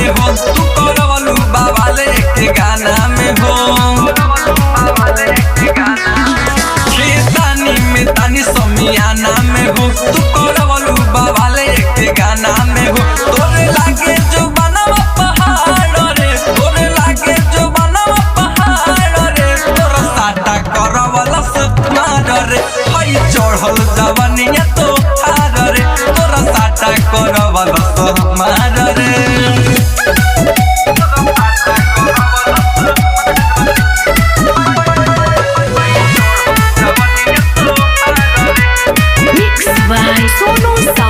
में हो तू करवलू बाबाले के गाना में हो खेतानी में तानी समियाना में हो तू करवलू बाबाले के गाना में हो तोरे लागे जो बनवा पहाड़ रे तोरे लागे जो बनवा पहाड़ रे तोरा साटा करवलस मार रे हई चढ़ल जवनिया तो हार रे तोरा साटा करवलस मार रे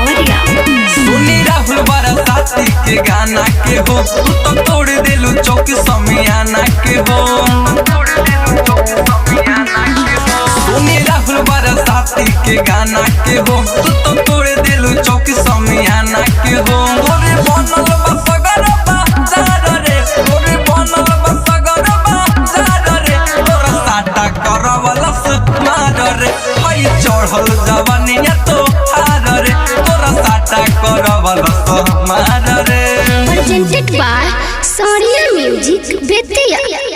सुनी राहुल बरसाती के गाना के हो तू तो तोड़ देलू चौक समियाना के हो सुनी राहुल बरसाती के गाना के हो तू तो तोड़ देलू चौक समियाना के हो तोरे बनल बसगर बाजार रे तोरे बनल बसगर बाजार रे तोरा साटा करवलस मार रे हई चढ़ल जवनिया तो हार रे तोरा साटा करवलस मार रे presented by Sonia Music Betia।